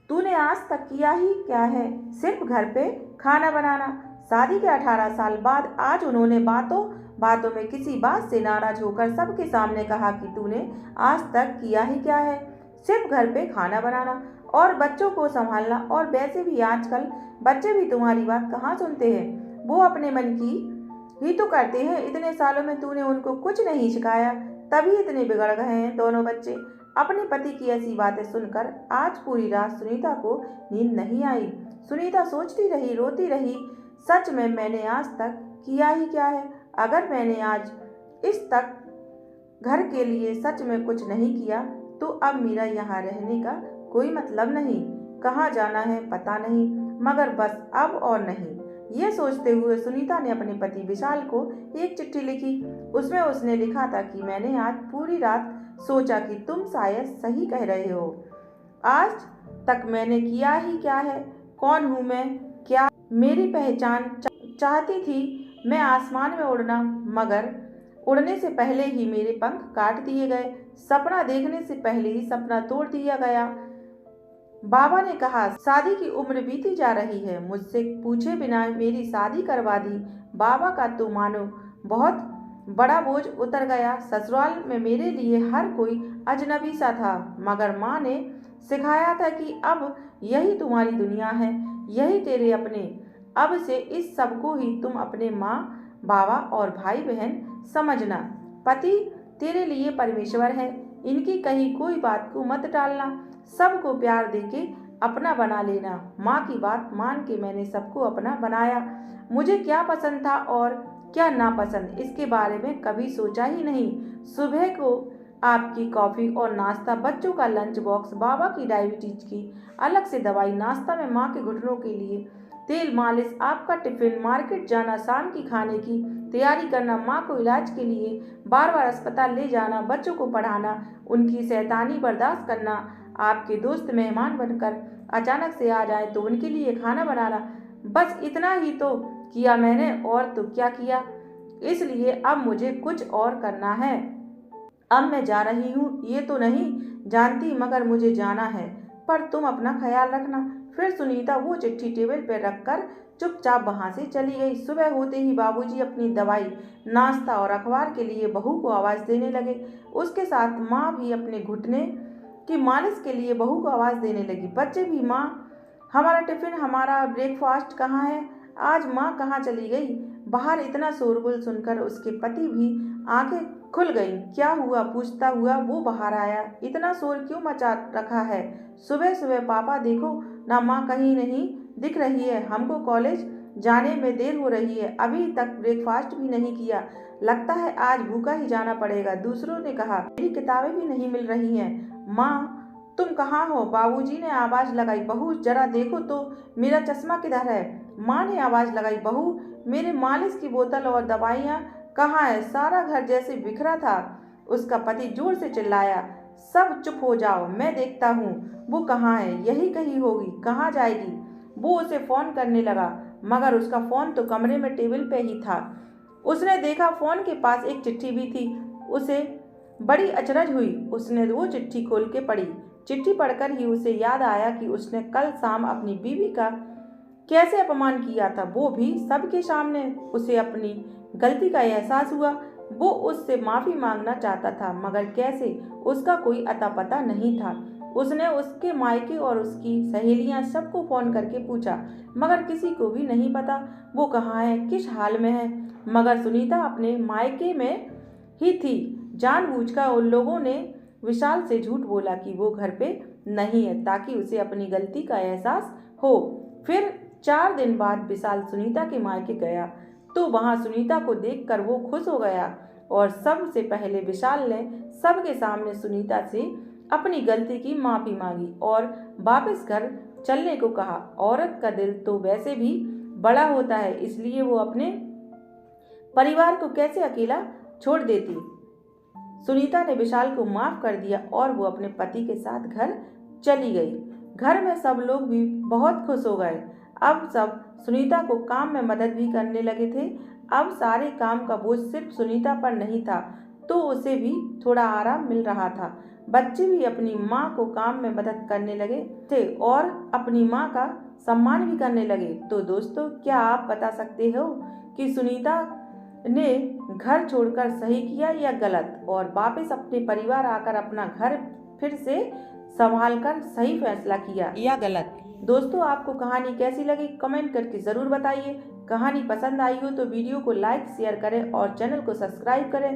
तूने आज तक किया ही क्या है, सिर्फ घर पे खाना बनाना। शादी के 18 साल बाद आज उन्होंने बातों बातों में किसी बात से नाराज होकर सबके सामने कहा कि तूने आज तक किया ही क्या है, सिर्फ घर पे खाना बनाना और बच्चों को संभालना। और वैसे भी आजकल बच्चे भी तुम्हारी बात कहाँ सुनते हैं, वो अपने मन की ही तो करते हैं। इतने सालों में तूने उनको कुछ नहीं सिखाया, तभी इतने बिगड़ गए हैं दोनों बच्चे। अपने पति की ऐसी बातें सुनकर आज पूरी रात सुनीता को नींद नहीं आई। सुनीता सोचती रही, रोती रही, सच में मैंने आज तक किया ही क्या है। अगर मैंने आज इस तक घर के लिए सच में कुछ नहीं किया तो अब मेरा यहाँ रहने का कोई मतलब नहीं। कहाँ जाना है पता नहीं, मगर बस अब और नहीं। ये सोचते हुए सुनीता ने अपने पति विशाल को एक चिट्ठी लिखी। उसमें उसने लिखा था कि मैंने आज पूरी रात सोचा कि तुम शायद सही कह रहे हो। आज तक मैंने किया ही क्या है, कौन हूँ मैं, क्या मेरी पहचान चाहती थी मैं आसमान में उड़ना, मगर उड़ने से पहले ही मेरे पंख काट दिए गए। सपना देखने से पहले ही सपना तोड़ दिया गया। बाबा ने कहा शादी की उम्र बीती जा रही है, मुझसे पूछे बिना मेरी शादी करवा दी। बाबा का तो मानो बहुत बड़ा बोझ उतर गया। ससुराल में मेरे लिए हर कोई अजनबी सा था, मगर माँ ने सिखाया था कि अब यही तुम्हारी दुनिया है, यही तेरे अपने। अब से इस सब को ही तुम अपने माँ बाबा और भाई बहन समझना। पति तेरे लिए परमेश्वर है, इनकी कही कोई बात को मत टालना, सबको प्यार देके अपना बना लेना। माँ की बात मान के मैंने सबको अपना बनाया। मुझे क्या पसंद था और क्या नापसंद इसके बारे में कभी सोचा ही नहीं। सुबह को आपकी कॉफ़ी और नाश्ता, बच्चों का लंच बॉक्स, बाबा की डायबिटीज की अलग से दवाई, नाश्ता में माँ के घुटनों के लिए तेल मालिश, आपका टिफिन, मार्केट जाना, शाम की खाने की तैयारी करना, माँ को इलाज के लिए बार बार अस्पताल ले जाना, बच्चों को पढ़ाना, उनकी शैतानी बर्दाश्त करना, आपके दोस्त मेहमान बनकर अचानक से आ जाए तो उनके लिए खाना बनाना। बस इतना ही तो किया मैंने, और तो क्या किया। इसलिए अब मुझे कुछ और करना है। अब मैं जा रही हूँ, ये तो नहीं जानती मगर मुझे जाना है, पर तुम अपना ख्याल रखना। फिर सुनीता वो चिट्ठी टेबल पर रखकर चुपचाप वहाँ से चली गई। सुबह होते ही बाबूजी अपनी दवाई, नाश्ता और अखबार के लिए बहू को आवाज़ देने लगे। उसके साथ माँ भी अपने घुटने की मालिश के लिए बहू को आवाज़ देने लगी। बच्चे भी, माँ हमारा टिफिन, हमारा ब्रेकफास्ट कहाँ है, आज माँ कहाँ चली गई। बाहर इतना शोरगुल सुनकर उसके पति भी आंखें खुल गईं। क्या हुआ पूछता हुआ वो बाहर आया। इतना शोर क्यों मचा रखा है सुबह सुबह पापा, देखो ना माँ कहीं नहीं दिख रही है, हमको कॉलेज जाने में देर हो रही है, अभी तक ब्रेकफास्ट भी नहीं किया, लगता है आज भूखा ही जाना पड़ेगा। दूसरों ने कहा मेरी किताबें भी नहीं मिल रही हैं, माँ तुम कहाँ हो। बाबूजी ने आवाज़ लगाई, बहू जरा देखो तो मेरा चश्मा किधर है। माँ ने आवाज़ लगाई, बहू मेरे मालिश की बोतल और दवाइयाँ कहाँ है। सारा घर जैसे बिखरा था। उसका पति जोर से चिल्लाया, सब चुप हो जाओ, मैं देखता हूँ वो कहाँ है, यही कहीं होगी, कहाँ जाएगी। वो उसे फ़ोन करने लगा, मगर उसका फ़ोन तो कमरे में टेबल पे ही था। उसने देखा फ़ोन के पास एक चिट्ठी भी थी। उसे बड़ी अचरज हुई। उसने वो चिट्ठी खोल के पढ़ी। चिट्ठी पढ़कर ही उसे याद आया कि उसने कल शाम अपनी बीवी का कैसे अपमान किया था, वो भी सबके सामने। उसे अपनी गलती का एहसास हुआ। वो उससे माफ़ी मांगना चाहता था, मगर कैसे, उसका कोई अता पता नहीं था। उसने उसके मायके और उसकी सहेलियां सबको फ़ोन करके पूछा, मगर किसी को भी नहीं पता वो कहाँ है, किस हाल में है। मगर सुनीता अपने मायके में ही थी। जानबूझकर उन लोगों ने विशाल से झूठ बोला कि वो घर पे नहीं है, ताकि उसे अपनी गलती का एहसास हो। फिर 4 दिन बाद विशाल सुनीता के मायके गया तो वहाँ सुनीता को देखकर वो खुश हो गया और सबसे पहले विशाल ने सबके सामने सुनीता से अपनी गलती की माफ़ी मांगी और वापस घर चलने को कहा। औरत का दिल तो वैसे भी बड़ा होता है, इसलिए वो अपने परिवार को कैसे अकेला छोड़ देती। सुनीता ने विशाल को माफ़ कर दिया और वो अपने पति के साथ घर चली गई। घर में सब लोग भी बहुत खुश हो गए। अब सब सुनीता को काम में मदद भी करने लगे थे। अब सारे काम का बोझ सिर्फ सुनीता पर नहीं था। तो उसे भी थोड़ा आराम मिल रहा था। बच्चे भी अपनी माँ को काम में मदद करने लगे थे और अपनी माँ का सम्मान भी करने लगे। तो दोस्तों, क्या आप बता सकते हो कि सुनीता ने घर छोड़कर सही किया या गलत, और वापस अपने परिवार आकर अपना घर फिर से संभाल कर सही फैसला किया या गलत? दोस्तों, आपको कहानी कैसी लगी कमेंट करके ज़रूर बताइए। कहानी पसंद आई हो तो वीडियो को लाइक शेयर करें और चैनल को सब्सक्राइब करें।